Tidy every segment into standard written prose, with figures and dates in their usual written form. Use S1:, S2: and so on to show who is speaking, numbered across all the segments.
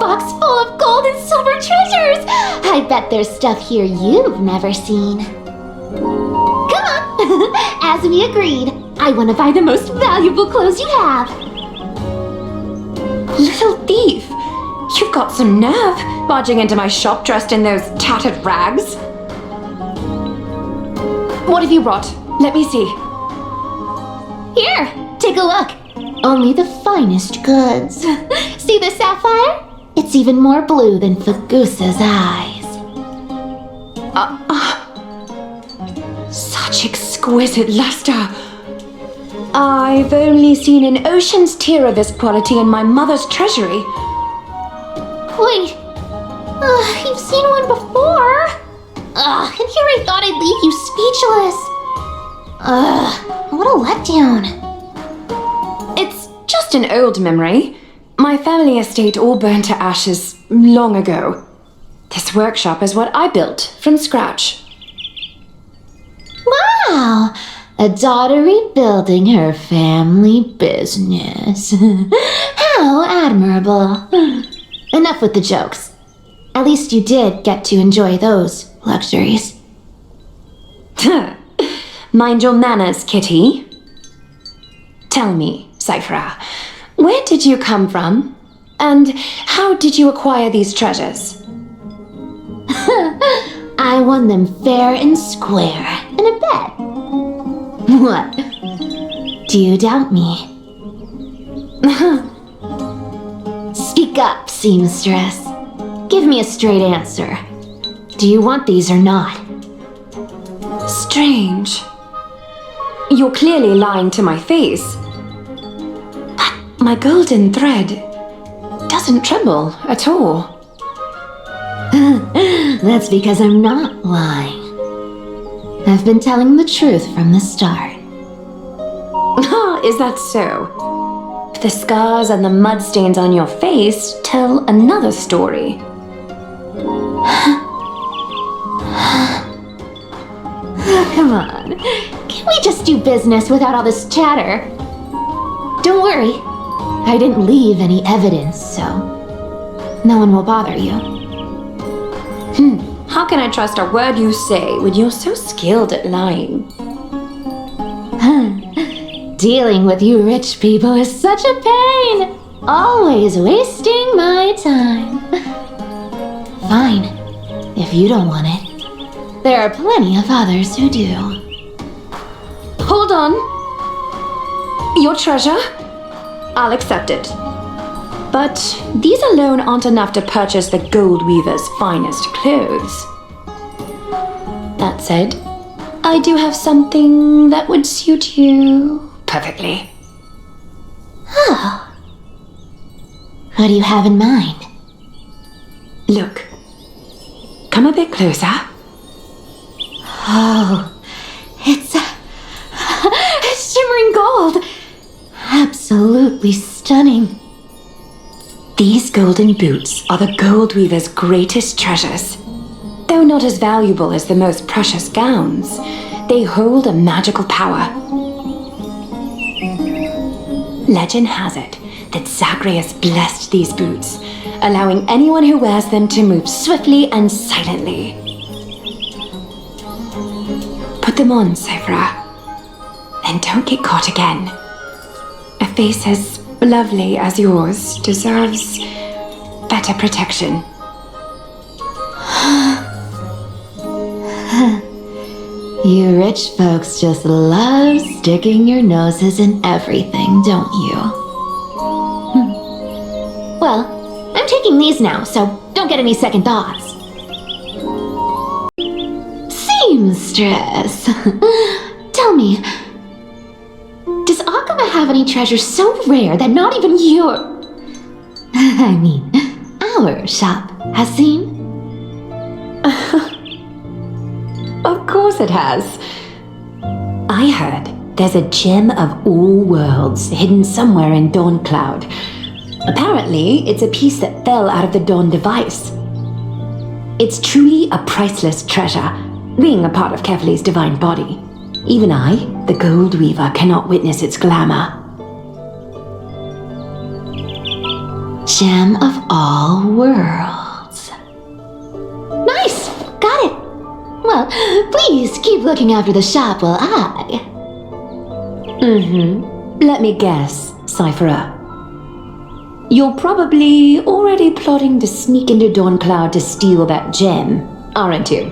S1: box full of gold and silver treasures! I bet there's stuff here you've never seen. Come on! As we agreed, I want to buy the most valuable clothes you have.
S2: Little thief! You've got some nerve, barging into my shop dressed in those tattered rags. What have you brought? Let me see.
S1: Here, take a look. Only the finest goods. See the sapphire? It's even more blue than Fagusa's eyes.
S2: Such exquisite luster. I've only seen an ocean's tear of this quality in my mother's treasury.
S1: Wait, you've seen one before. And here I thought I'd leave you speechless. What a letdown.
S2: It's just an old memory. My family estate all burned to ashes long ago. This workshop is what I built from scratch.
S1: Wow, a daughter rebuilding her family business. How admirable. Enough with the jokes. At least you did get to enjoy those luxuries.
S2: Mind your manners, kitty. Tell me, Cyphra, where did you come from? And how did you acquire these treasures?
S1: I won them fair and square in a bet. What? Do you doubt me? Speak up, seamstress. Give me a straight answer. Do you want these or not?
S2: Strange. You're clearly lying to my face. But my golden thread doesn't tremble at all.
S1: That's because I'm not lying. I've been telling the truth from the start.
S2: Is that so? The scars and the mud stains on your face tell another story.
S1: Come on. Can we just do business without all this chatter? Don't worry. I didn't leave any evidence, so no one will bother you.
S2: How can I trust a word you say when you're so skilled at lying?
S1: Dealing with you rich people is such a pain. Always wasting my time. Fine, if you don't want it. There are plenty of others who do.
S2: Hold on. Your treasure? I'll accept it. But these alone aren't enough to purchase the gold weaver's finest clothes. That said, I do have something that would suit you perfectly.
S1: Oh. What do you have in mind?
S2: Look. Come a bit closer.
S1: Oh, it's shimmering gold. Absolutely stunning.
S2: These golden boots are the gold weaver's greatest treasures. Though not as valuable as the most precious gowns, they hold a magical power. Legend has it that Zagreus blessed these boots, allowing anyone who wears them to move swiftly and silently. Put them on, Cyphra. Then don't get caught again. A face as lovely as yours deserves better protection.
S1: You rich folks just love sticking your noses in everything, don't you? Well, I'm taking these now, so don't get any second thoughts. Seamstress, tell me, does Akuma have any treasures so rare that not even our shop has seen?
S2: Of course it has. I heard there's a gem of all worlds hidden somewhere in Dawn Cloud. Apparently, it's a piece that fell out of the Dawn device. It's truly a priceless treasure, being a part of Kefali's divine body. Even I, the Gold Weaver, cannot witness its glamour.
S1: gem of all worlds. Nice! Got it! Well, please keep looking after the shop while I...
S2: Let me guess, Cypherer. You're probably already plotting to sneak into Dawncloud to steal that gem, aren't you?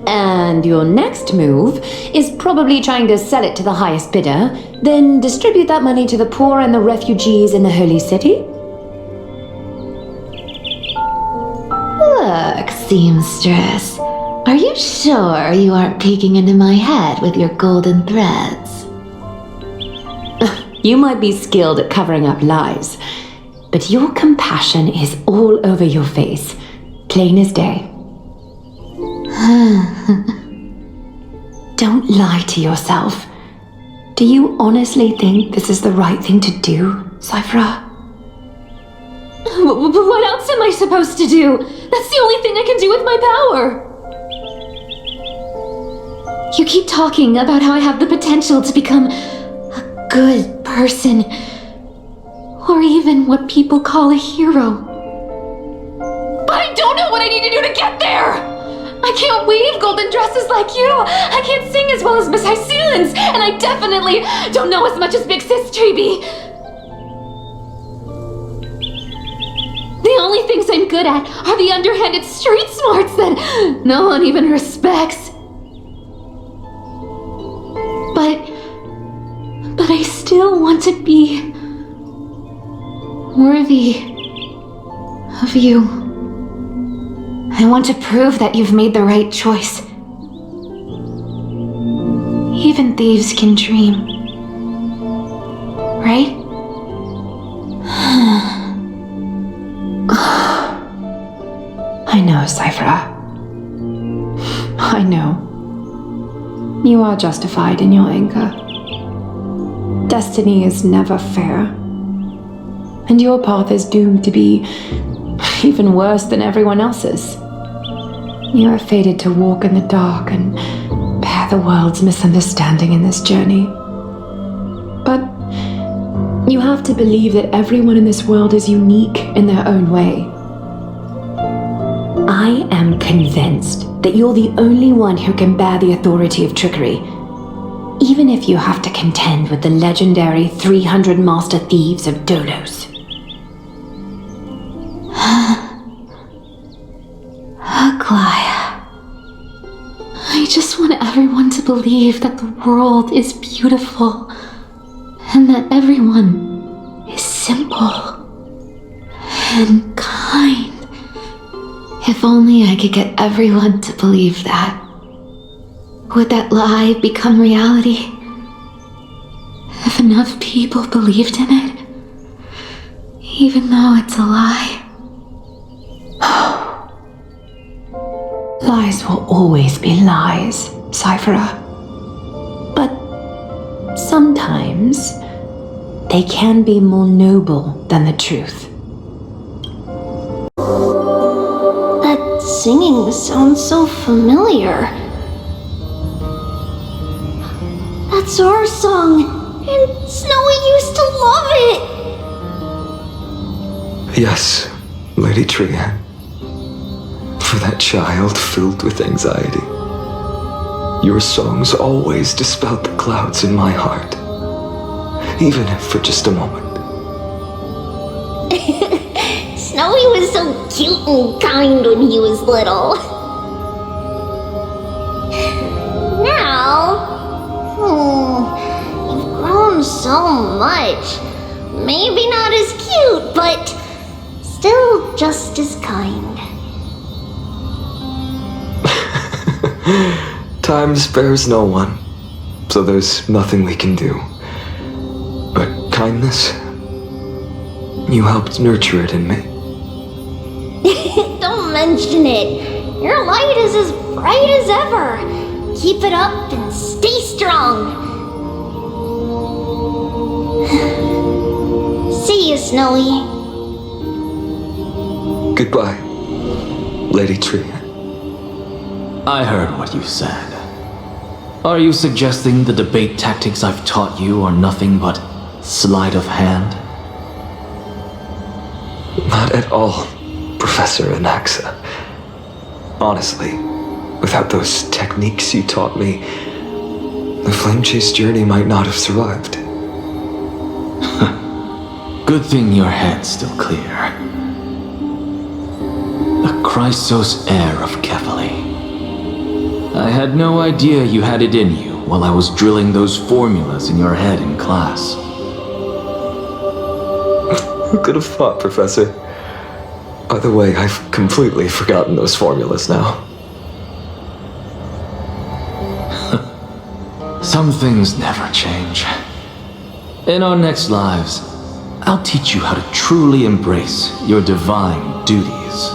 S2: And your next move is probably trying to sell it to the highest bidder, then distribute that money to the poor and the refugees in the Holy City?
S1: Look, seamstress. Are you sure you aren't peeking into my head with your golden threads?
S2: You might be skilled at covering up lies, but your compassion is all over your face, plain as day. Don't lie to yourself. Do you honestly think this is the right thing to do, Cypherer?
S1: What else am I supposed to do? That's the only thing I can do with my power. You keep talking about how I have the potential to become a good person, or even what people call a hero. But I don't know what I need to do to get there! I can't weave golden dresses like you! I can't sing as well as Miss Hyceans! And I definitely don't know as much as Big Sis Treeby! The only things I'm good at are the underhanded street smarts that no one even respects. But I still want to be worthy of you. I want to prove that you've made the right choice. Even thieves can dream. Right?
S2: I know, Cypherer. I know. You are justified in your anger. Destiny is never fair. And your path is doomed to be even worse than everyone else's. You are fated to walk in the dark and bear the world's misunderstanding in this journey. But you have to believe that everyone in this world is unique in their own way. I am convinced that you're the only one who can bear the authority of trickery, even if you have to contend with the legendary 300 master thieves of Dolos.
S1: Aglaya. I just want everyone to believe that the world is beautiful and that everyone is simple and kind. If only I could get everyone to believe that. Would that lie become reality? If enough people believed in it, even though it's a lie.
S2: Lies will always be lies, Cypherer. But sometimes they can be more noble than the truth.
S1: That singing sounds so familiar. That's our song, and Snowy used to love it!
S3: Yes, Lady Trian. For that child filled with anxiety. Your songs always dispelled the clouds in my heart, even if for just a moment.
S1: Snowy was so cute and kind when he was little. Now, you've grown so much. Maybe not as cute, but still just as kind.
S3: Time spares no one, so there's nothing we can do. But kindness, you helped nurture it in me.
S1: Don't mention it. Your light is as bright as ever. Keep it up and stay strong. See you, Snowy.
S3: Goodbye, Lady Trian.
S4: I heard what you said. Are you suggesting the debate tactics I've taught you are nothing but sleight of hand?
S3: Not at all, Professor Anaxa. Honestly, without those techniques you taught me, the flame chase journey might not have survived.
S4: Good thing your head's still clear. The Chrysos heir of Kefali. I had no idea you had it in you while I was drilling those formulas in your head in class.
S3: Who could have thought, Professor? By the way, I've completely forgotten those formulas now.
S4: Some things never change. In our next lives, I'll teach you how to truly embrace your divine duties.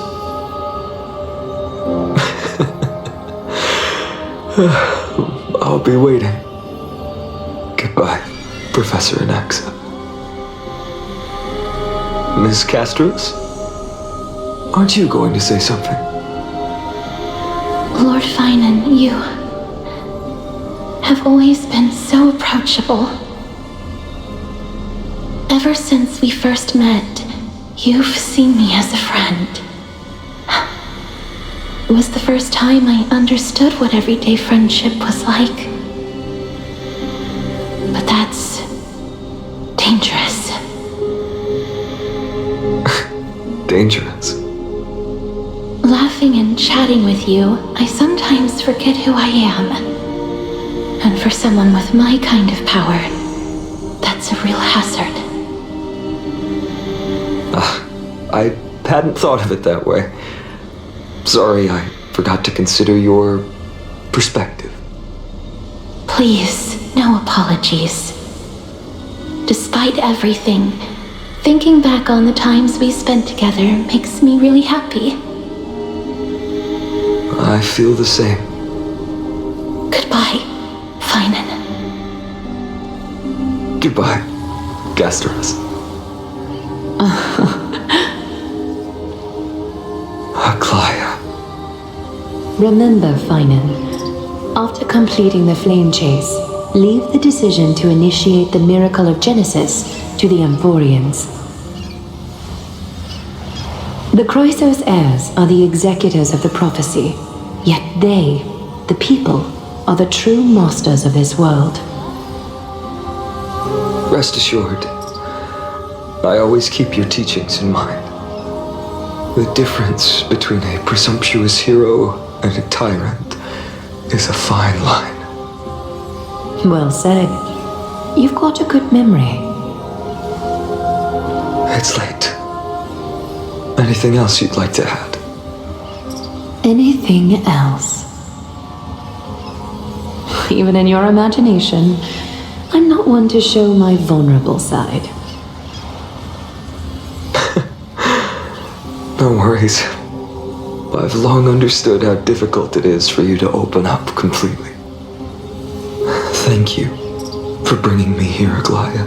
S3: I'll be waiting. Goodbye, Professor Anaxa. Ms. Castros? Aren't you going to say something?
S1: Lord Finan, you have always been so approachable. Ever since we first met, you've seen me as a friend. It was the first time I understood what everyday friendship was like. But that's dangerous.
S3: Dangerous?
S1: Laughing and chatting with you, I sometimes forget who I am. And for someone with my kind of power, that's a real hazard.
S3: I hadn't thought of it that way. Sorry, I forgot to consider your perspective.
S1: Please, no apologies. Despite everything, thinking back on the times we spent together makes me really happy.
S3: I feel the same.
S1: Goodbye, Finan.
S3: Goodbye, Gasteros. Aglaya.
S2: Remember, Finan, after completing the flame chase, leave the decision to initiate the miracle of Genesis to the Amphoreans. The Chrysos heirs are the executors of the prophecy, yet they, the people, are the true masters of this world.
S3: Rest assured, I always keep your teachings in mind. The difference between a presumptuous hero and a tyrant is a fine line.
S2: Well said. You've got a good memory.
S3: It's late. Anything else you'd like to add?
S2: Anything else? Even in your imagination, I'm not one to show my vulnerable side.
S3: No worries. I've long understood how difficult it is for you to open up completely. Thank you for bringing me here, Aglaya.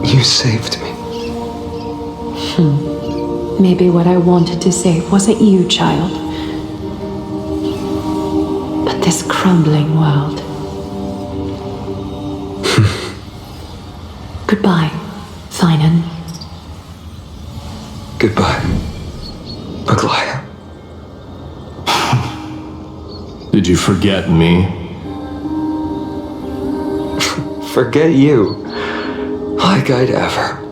S3: You saved me.
S2: Maybe what I wanted to save wasn't you, child, but this crumbling world. Goodbye, Finan.
S3: Goodbye, Aglaya.
S5: Did you forget me?
S3: Forget you. Like I'd ever.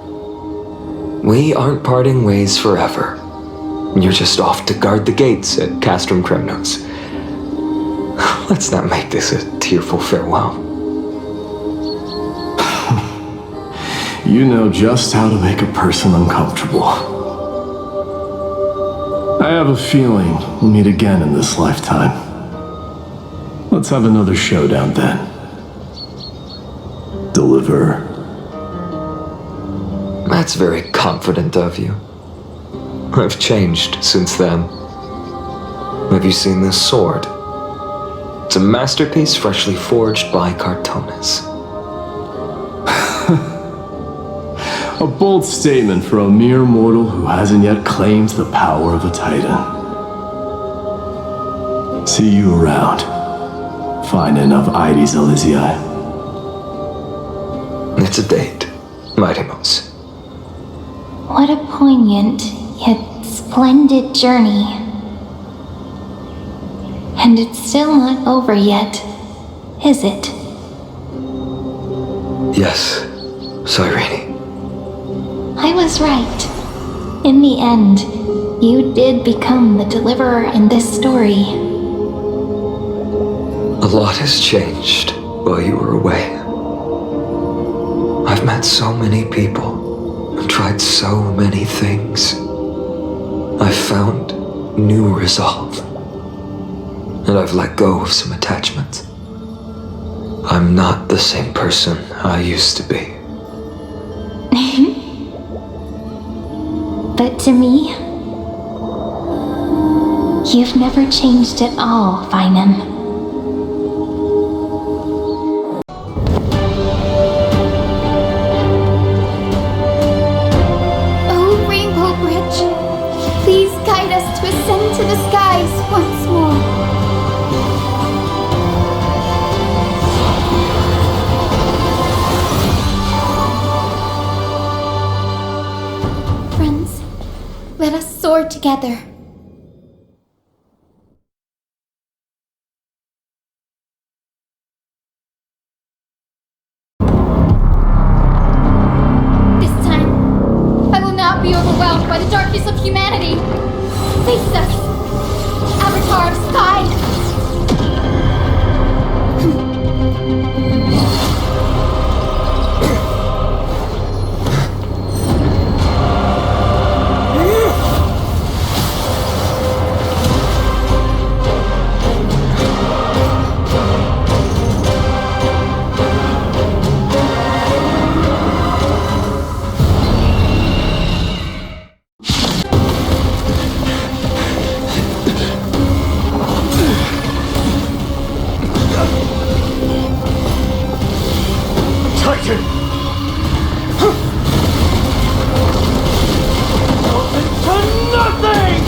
S3: We aren't parting ways forever. You're just off to guard the gates at Castrum Kremnos. Let's not make this a tearful farewell.
S5: You know just how to make a person uncomfortable. I have a feeling we'll meet again in this lifetime. Let's have another showdown then. Deliver.
S3: That's very confident of you. I've changed since then. Have you seen this sword? It's a masterpiece freshly forged by Cartonis.
S5: A bold statement for a mere mortal who hasn't yet claimed the power of a titan. See you around, Finan of Ides Elysiae.
S3: It's a date, Mighty-Mouse.
S1: What a poignant, yet splendid journey. And it's still not over yet, is it?
S3: Yes, Cyrene.
S1: I was right. In the end, you did become the deliverer in this story.
S3: A lot has changed while you were away. I've met so many people and tried so many things. I've found new resolve. And I've let go of some attachments. I'm not the same person I used to be.
S1: But to me, you've never changed at all, Finan.
S6: Oh, Rainbow Bridge, please guide us to ascend to the skies once more. Friends, let us soar together. This time, I will not be overwhelmed by the darkness of humanity. Face us, Avatar of Sky!
S5: Titan! To nothing!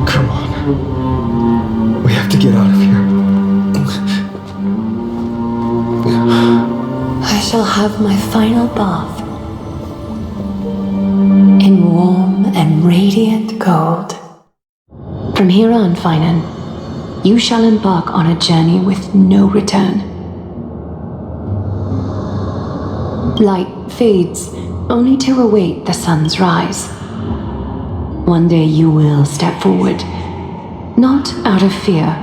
S3: Come on. We have to get out of here.
S2: I shall have my final bath in warm and radiant gold. From here on, Finan, you shall embark on a journey with no return. Light fades, only to await the sun's rise. One day you will step forward, not out of fear,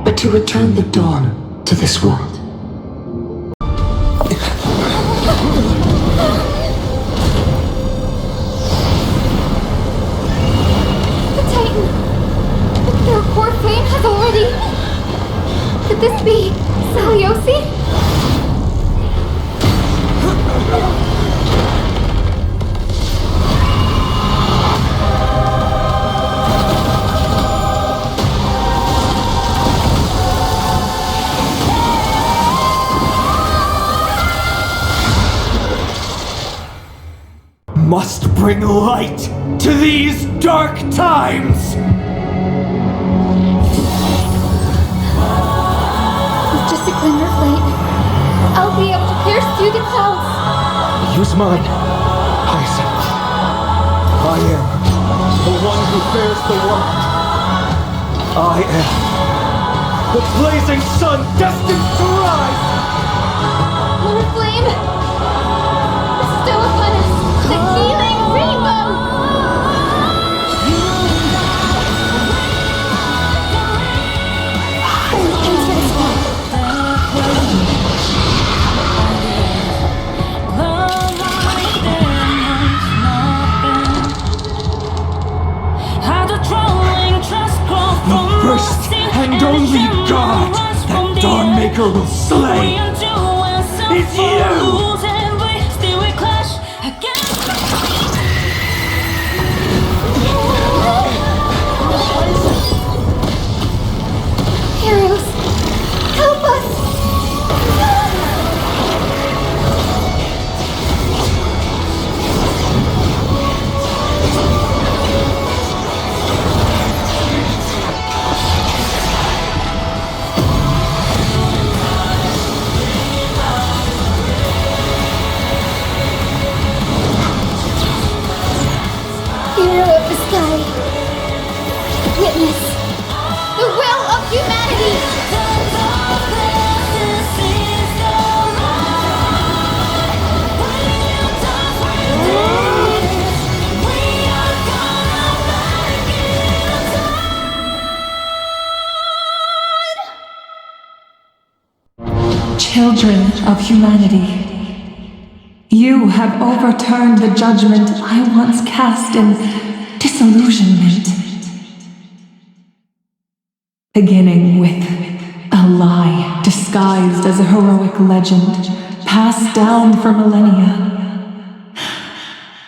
S2: but to return the dawn to this world.
S6: The Titan! Their core flame has already... Could this be Saliosi?
S5: Must bring light to these dark times!
S6: With just a glimmer of light, I'll be able to pierce through the clouds.
S3: Use mine, Hyacinth. I am the one who bears the world. I am
S5: The blazing sun destined to rise!
S6: Lord Flame! Bestow upon us the
S5: will slay. It's you!
S6: Heroes, help us! Hero of the sky, witness the will of humanity!
S7: Children of humanity, you have overturned the judgment I once cast in disillusionment. Beginning with a lie disguised as a heroic legend, passed down for millennia.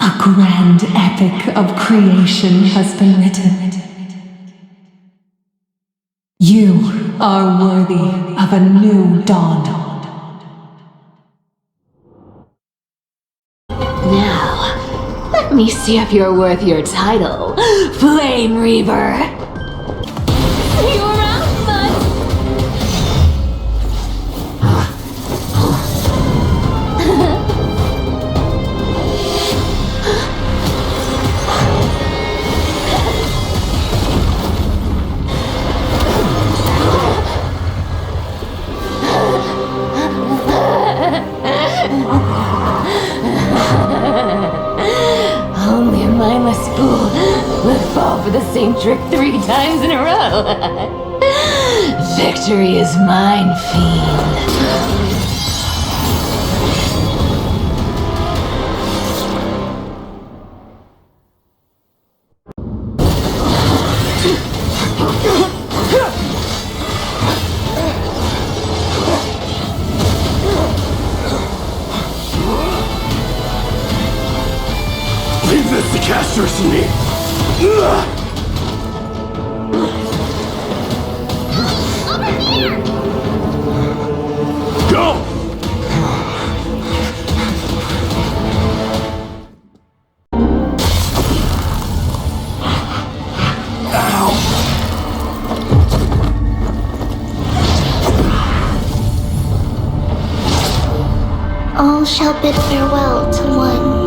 S7: A grand epic of creation has been written. You are worthy of a new dawn.
S1: Now, let me see if you're worth your title, Flame Reaver.
S6: See you around, bud!
S1: Only a mindless fool would fall for the same trick 3 times in a row. Victory is mine, fiend.
S5: Leave this to casters and me.
S6: Over here!
S5: Go!
S6: All shall bid farewell to one.